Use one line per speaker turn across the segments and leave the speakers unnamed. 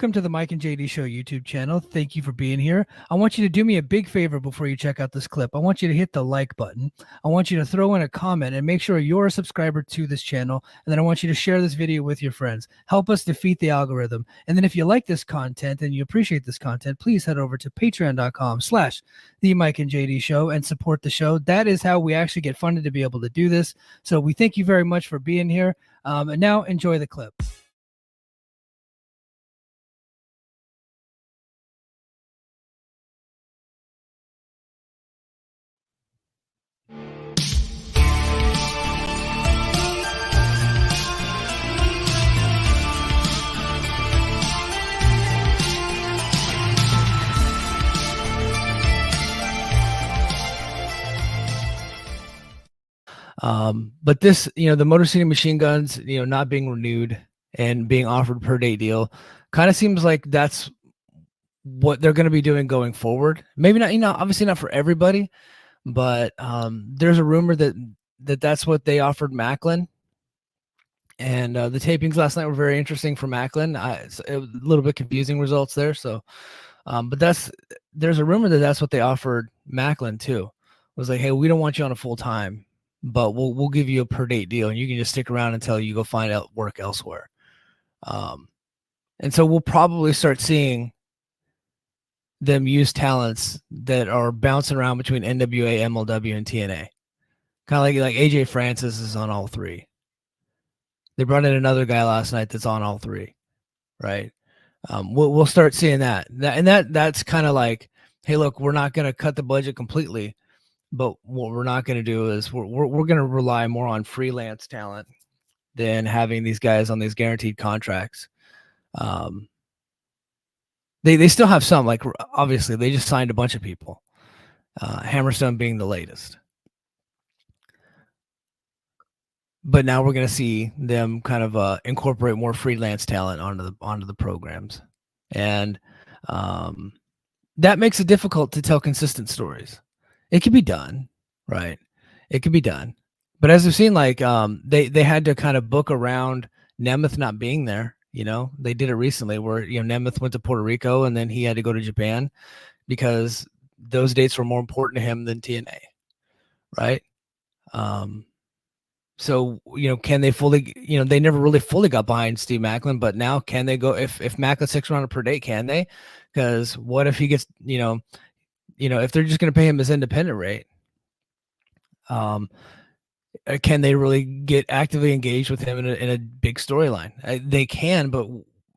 Welcome to the Mike and JD Show YouTube channel. Thank you for being here. I want you to do me a big favor before you check out this clip. I want you to hit the like button. I want you to throw in a comment and make sure you're a subscriber to this channel. And then I want you to share this video with your friends. Help us defeat the algorithm. And then if you like this content and you appreciate this content, please head over to patreon.com/the Mike and JD Show and support the show. That is how we actually get funded to be able to do this. So we thank you very much for being here. And now enjoy the clip. But this, the Motor City Machine Guns, not being renewed and being offered per date deal kind of seems like that's what they're going to be doing going forward. Maybe not, obviously not for everybody, but there's a rumor that's what they offered Macklin. And the tapings last night were very interesting for Macklin. It's a little bit confusing results there. So, but there's a rumor that's what they offered Macklin too. It was like, hey, we don't want you on a full time, but we'll give you a per date deal, and you can just stick around until you go find out work elsewhere. And so we'll probably start seeing them use talents that are bouncing around between NWA, MLW, and TNA. Kind of like AJ Francis is on all three. They brought in another guy last night that's on all three, right? We'll start seeing that's kind of like, hey, look, we're not going to cut the budget completely, but what we're not going to do is we're going to rely more on freelance talent than having these guys on these guaranteed contracts. They still have some, like obviously they just signed a bunch of people, Hammerstone being the latest. But now we're going to see them kind of incorporate more freelance talent onto the programs, and that makes it difficult to tell consistent stories. It can be done, right? It can be done, but as we've seen, like they had to kind of book around Nemeth not being there. They did it recently where Nemeth went to Puerto Rico and then he had to go to Japan because those dates were more important to him than TNA, right? So, can they fully, they never really fully got behind Steve Macklin, but now can they go if Macklin sticks around per date, can they? Because what if he gets, if they're just going to pay him his independent rate, can they really get actively engaged with him in a big storyline? They can, but,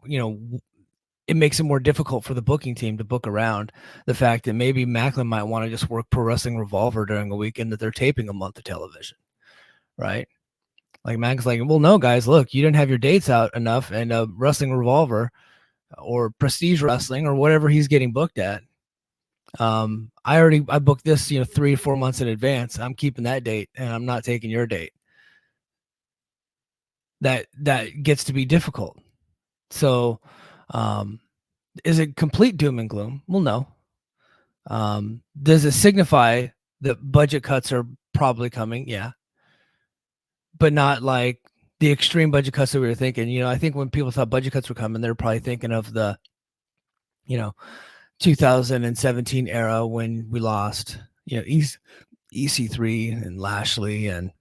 it makes it more difficult for the booking team to book around the fact that maybe Macklin might want to just work Pro Wrestling Revolver during a weekend that they're taping a month of television. Right? Like Mac's like, well, no, guys, look, you didn't have your dates out enough, and Wrestling Revolver or Prestige Wrestling or whatever he's getting booked at. I booked this, 3 to 4 months in advance. I'm keeping that date, and I'm not taking your date. That gets to be difficult. So, is it complete doom and gloom? Well, no. Does it signify that budget cuts are probably coming? Yeah. But not like the extreme budget cuts that we were thinking. I think when people thought budget cuts were coming, they're probably thinking of the, 2017 era when we lost, EC3 and Lashley and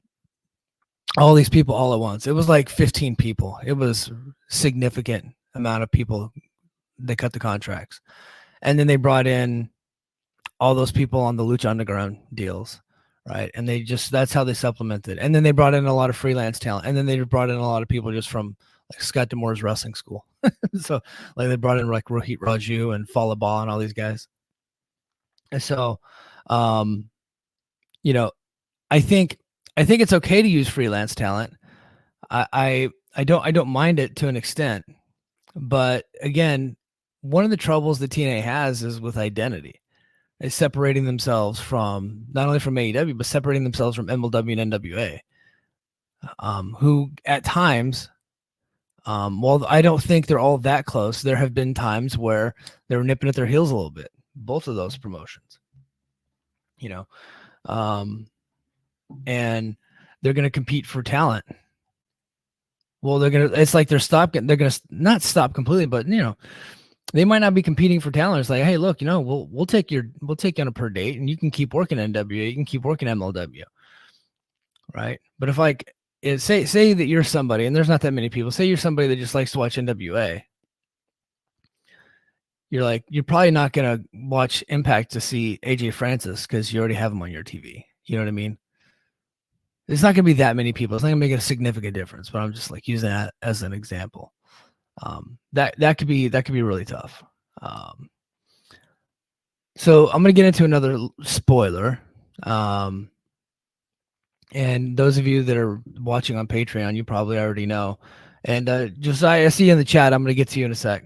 all these people all at once. It was like 15 people. It was significant amount of people that cut the contracts. And then they brought in all those people on the Lucha Underground deals. Right. And that's how they supplemented. And then they brought in a lot of freelance talent. And then they brought in a lot of people just from like Scott D'Amore's wrestling school. So like they brought in like Rohit Raju and Falaba and all these guys. And so, I think it's okay to use freelance talent. I don't mind it to an extent. But again, one of the troubles that TNA has is with identity. Is separating themselves from not only from AEW, but separating themselves from MLW and NWA, who at times, while I don't think they're all that close, there have been times where they were nipping at their heels a little bit. Both of those promotions, and they're going to compete for talent. Well, it's like they're gonna not stop completely, but they might not be competing for talent. It's like, hey, look, we'll take you on a per date, and you can keep working NWA, you can keep working MLW, right? But if like say that you're somebody, and there's not that many people, say you're somebody that just likes to watch NWA, you're probably not gonna watch Impact to see AJ Francis because you already have him on your TV. You know what I mean? It's not gonna be that many people. It's not gonna make a significant difference. But I'm just like using that as an example. That could be really tough. So I'm gonna get into another spoiler. And those of you that are watching on Patreon, you probably already know. And Josiah, I see you in the chat. I'm gonna get to you in a sec.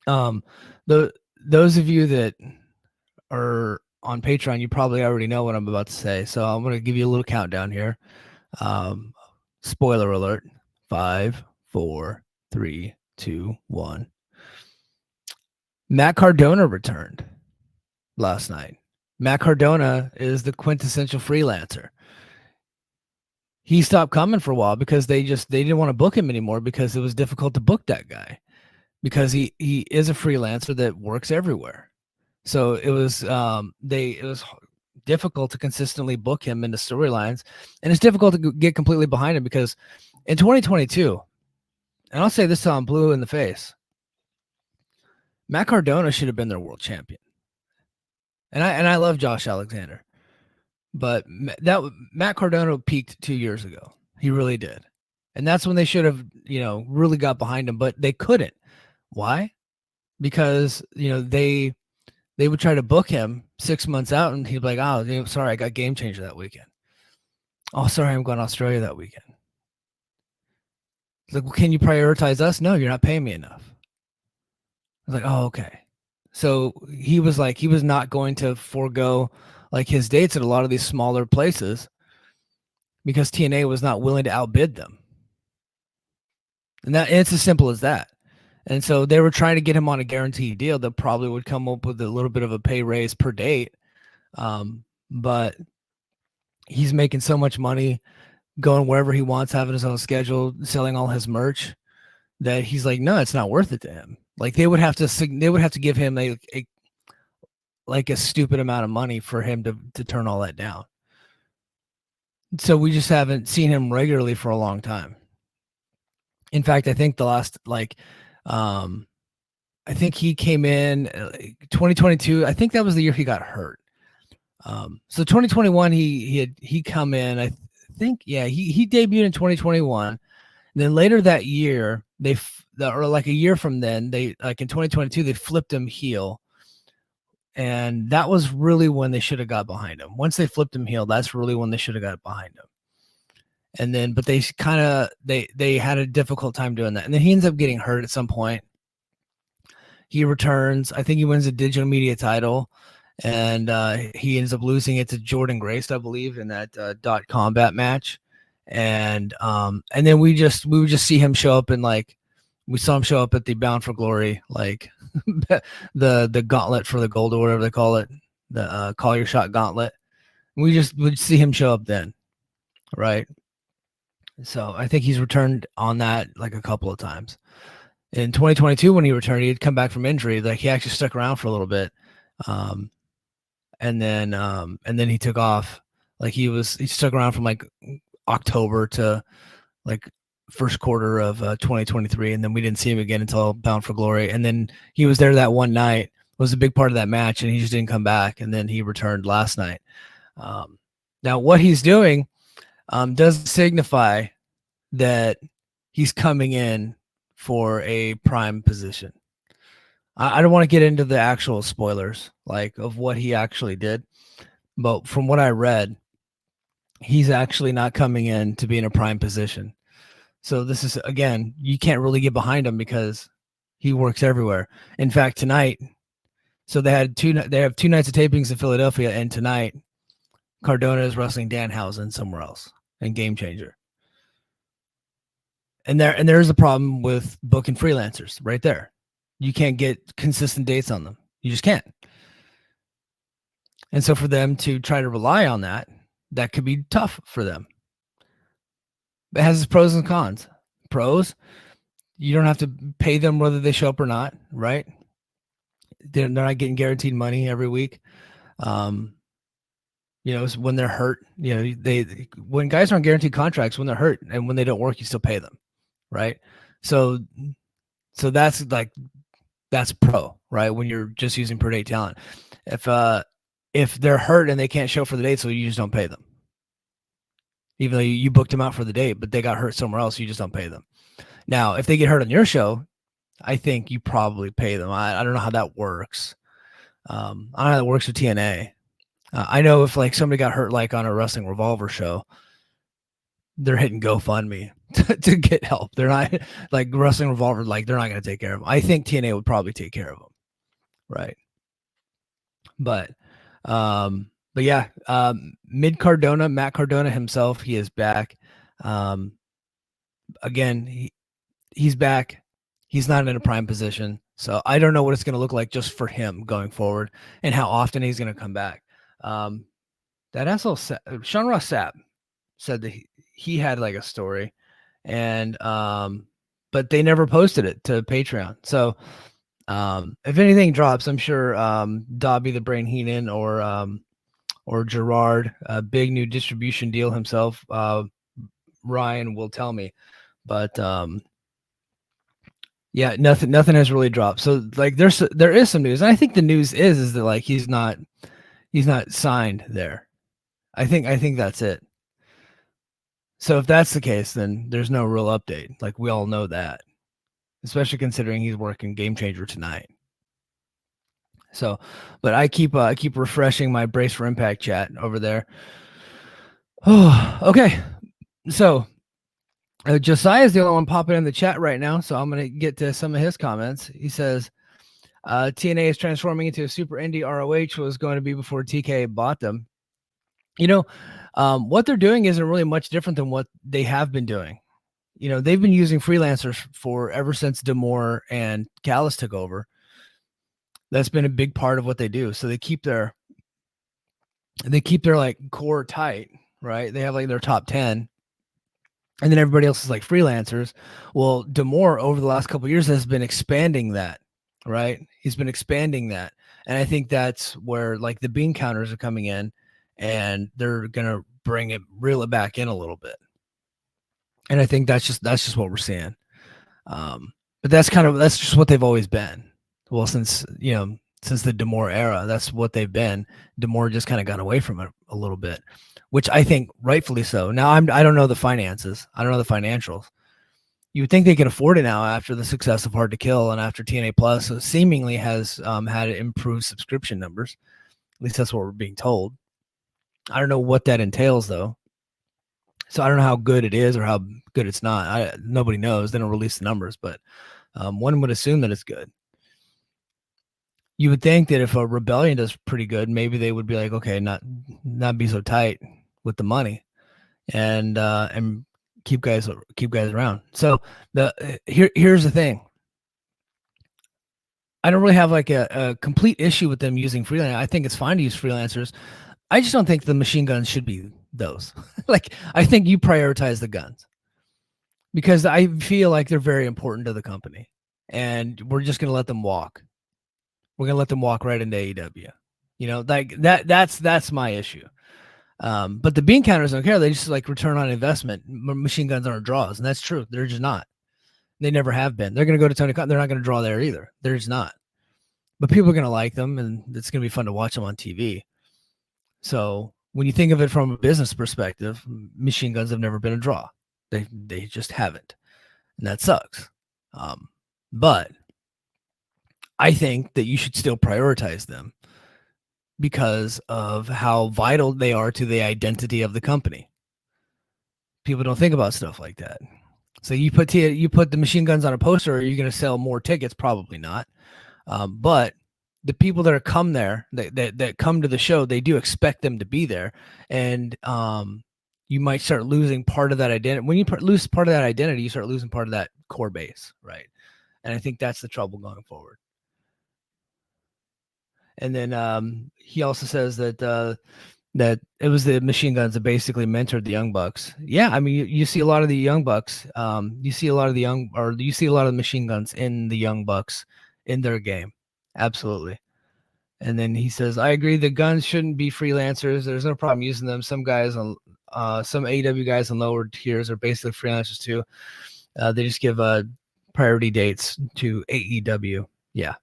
Those of you that are on Patreon, you probably already know what I'm about to say. So I'm gonna give you a little countdown here. Spoiler alert: 5, 4, 3, 2, 1. Matt Cardona returned last night. Matt Cardona is the quintessential freelancer. He stopped coming for a while because they didn't want to book him anymore because it was difficult to book that guy because he is a freelancer that works everywhere. So it was difficult to consistently book him into storylines, and it's difficult to get completely behind him because in 2022, and I'll say this till I'm blue in the face, Matt Cardona should have been their world champion. And I love Josh Alexander, but Matt Cardona peaked 2 years ago. He really did. And that's when they should have, really got behind him, but they couldn't. Why? Because, they would try to book him 6 months out and he'd be like, oh, sorry, I got Game Changer that weekend. Oh, sorry, I'm going to Australia that weekend. It's like, well, can you prioritize us? No, you're not paying me enough. I was like, oh, okay. So he was not going to forego like his dates at a lot of these smaller places because TNA was not willing to outbid them. And it's as simple as that. And so they were trying to get him on a guaranteed deal that probably would come up with a little bit of a pay raise per date. But he's making so much money going wherever he wants, having his own schedule, selling all his merch, that he's like, no, it's not worth it to him. Like they would have to give him a stupid amount of money for him to turn all that down. So we just haven't seen him regularly for a long time. In fact, I think the last I think he came in 2022. I think that was the year he got hurt. So 2021, he come in. I think he debuted in 2021. And then later that year, or like a year from then, they like in 2022 they flipped him heel, and that was really when they should have got behind him. Once they flipped him heel, that's really when they should have got behind him. And then, but they kind of they had a difficult time doing that, and then he ends up getting hurt at some point. He returns. I think he wins a digital media title, and he ends up losing it to Jordan Grace, I believe, in that dot combat match. And then we would just see him show up in we saw him show up at the Bound for Glory, like the gauntlet for the gold or whatever they call it, the call your shot gauntlet. We just would see him show up then, right? So I think he's returned on that like a couple of times. In 2022, when he returned, he had come back from injury. Like he actually stuck around for a little bit, and then he took off. Like he stuck around from like October to like first quarter of 2023, and then we didn't see him again until Bound for Glory. And then he was there that one night, was a big part of that match, and he just didn't come back. And then he returned last night. Now what he's doing does signify that he's coming in for a prime position. I don't want to get into the actual spoilers like of what he actually did, but from what I read, he's actually not coming in to be in a prime position. So this is, again, you can't really get behind him because he works everywhere. In fact, tonight, so they have 2 nights of tapings in Philadelphia, and tonight Cardona is wrestling Danhausen somewhere else in Game Changer. And there's a problem with booking freelancers right there. You can't get consistent dates on them. You just can't. And so for them to try to rely on that could be tough for them. It has its pros and cons. pros, you don't have to pay them whether they show up or not, right? They're not getting guaranteed money every week. When they're hurt, when guys aren't guaranteed contracts, when they're hurt and when they don't work, you still pay them, right? So that's pro, right? When you're just using per day talent. If they're hurt and they can't show for the date, so you just don't pay them. Even though you booked them out for the date, but they got hurt somewhere else, you just don't pay them. Now, if they get hurt on your show, I think you probably pay them. I don't know how that works. I don't know how that works with TNA. I know if like somebody got hurt like on a Wrestling Revolver show, they're hitting GoFundMe to get help. They're not like Wrestling Revolver, like they're not going to take care of them. I think TNA would probably take care of them, right? But yeah, Matt Cardona himself, he is back. Again, he's back. He's not in a prime position, so I don't know what it's going to look like just for him going forward and how often he's going to come back. That asshole Sean Ross Sapp said that he had like a story, and but they never posted it to Patreon. So if anything drops, I'm sure Dobby the Brain Heenan or Gerard, a big new distribution deal himself, Ryan will tell me. But yeah, nothing has really dropped. So like there is some news, and I think the news is that like he's not signed there. I think that's it. So if that's the case, then there's no real update. Like we all know that, especially considering he's working Game Changer tonight. So, but I keep refreshing my Brace for Impact chat over there. Oh, okay. So Josiah is the only one popping in the chat right now, so I'm gonna get to some of his comments. He says TNA is transforming into a super indie. ROH was going to be before TK bought them. What they're doing isn't really much different than what they have been doing. They've been using freelancers for ever since D'Amore and Callis took over. That's been a big part of what they do. So they keep their like core tight, right? They have like their top 10, and then everybody else is like freelancers. Well, D'Amore over the last couple of years has been expanding that, right? He's been expanding that. And I think that's where like the bean counters are coming in, and they're going to reel it back in a little bit. And I think that's just what we're seeing. But that's just what they've always been. Well, since the D'Amore era, that's what they've been. D'Amore just kind of got away from it a little bit, which I think rightfully so. Now I don't know the finances. I don't know the financials. You would think they can afford it now after the success of Hard to Kill and after TNA Plus seemingly has had improved subscription numbers. At least that's what we're being told. I don't know what that entails though. So I don't know how good it is or how good it's not. Nobody knows. They don't release the numbers, but one would assume that it's good. You would think that if a Rebellion does pretty good, maybe they would be like, okay, not be so tight with the money, and keep guys around. So here's the thing. I don't really have like a complete issue with them using freelancers. I think it's fine to use freelancers. I just don't think the machine guns should be those. Like, I think you prioritize the guns because I feel like they're very important to the company, and we're just going to let them walk. We're going to let them walk right into AEW. Like that's my issue. But the bean counters don't care. They just like return on investment. Machine guns aren't draws, and that's true. They're just not. They never have been. They're going to go to Tony Khan. They're not going to draw there either. They're just not. But people are going to like them, and it's going to be fun to watch them on TV. So when you think of it from a business perspective, machine guns have never been a draw. They just haven't, and that sucks. But I think that you should still prioritize them because of how vital they are to the identity of the company. People don't think about stuff like that. So you put the machine guns on a poster, are you going to sell more tickets? Probably not. But the people that come there, that come to the show, they do expect them to be there. And you might start losing part of that identity. When you lose part of that identity, you start losing part of that core base, right? And I think that's the trouble going forward. And then he also says that that it was the Machine Guns that basically mentored the Young Bucks. Yeah, I mean, you see a lot of the Young Bucks. You see a lot of the Machine Guns in the Young Bucks in their game. Absolutely. And then he says, I agree the guns shouldn't be freelancers. There's no problem using them. Some guys on some AEW guys on lower tiers are basically freelancers too. They just give priority dates to AEW. Yeah.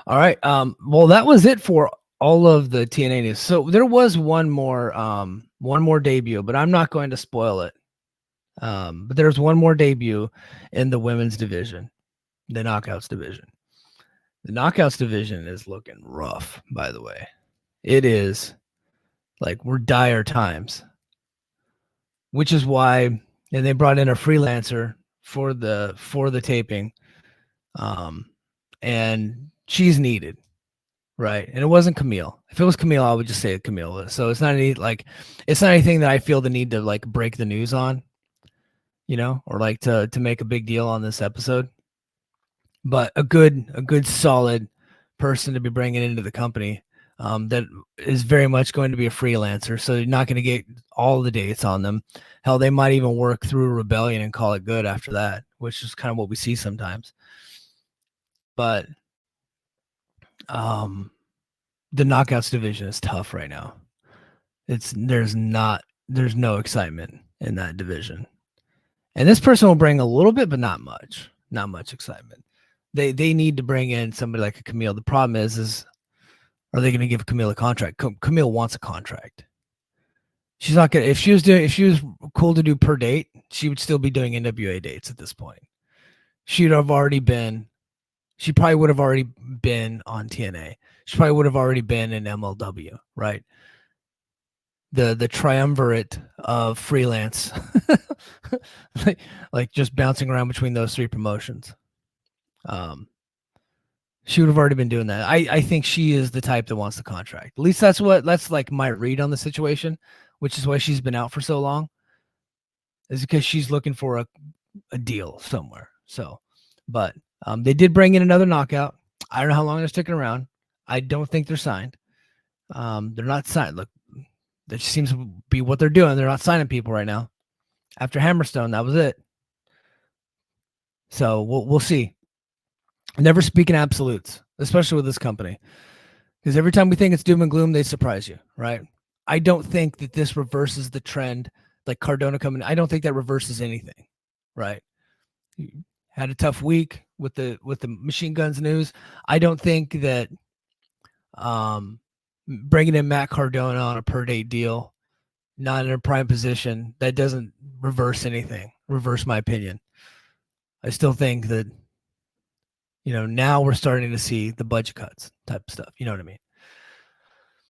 All right. Well, that was it for all of the TNA news. So there was one more debut, but I'm not going to spoil it. But there's one more debut in the women's division, the Knockouts division. The Knockouts division is looking rough, by the way. It is like we're dire times, which is why, and they brought in a freelancer for the taping, and she's needed, right? And it wasn't Camille. If it was Camille, I would just say Camille. So it's not anything that I feel the need to like break the news on, or like to make a big deal on this episode. But a good solid person to be bringing into the company that is very much going to be a freelancer. So you're not going to get all the dates on them. Hell, they might even work through Rebellion and call it good after that, which is kind of what we see sometimes. But the Knockouts division is tough right now. There's no excitement in that division. And this person will bring a little bit, but not much excitement. They need to bring in somebody like a Camille. The problem is are they going to give Camille a contract? Camille wants a contract. She's not gonna. If she was cool to do per date, she would still be doing NWA dates at this point. She probably would have already been on TNA. She probably would have already been in MLW, right? The triumvirate of freelance, like just bouncing around between those three promotions. She would have already been doing that. I think she is the type that wants the contract. At least that's like my read on the situation, which is why she's been out for so long. Is because she's looking for a deal somewhere. So, but they did bring in another knockout. I don't know how long they're sticking around. I don't think they're signed. They're not signed. Look, that seems to be what they're doing. They're not signing people right now. After Hammerstone, that was it. So we'll see. Never speak in absolutes, especially with this company, because every time we think it's doom and gloom, they surprise you, right? I don't think that this reverses the trend, like Cardona coming. I don't think that reverses anything, right? Had a tough week with the Machine Guns news. I don't think that bringing in Matt Cardona on a per date deal, not in a prime position, that doesn't reverse anything. Reverse my opinion. I still think that now we're starting to see the budget cuts type of stuff. You know what I mean?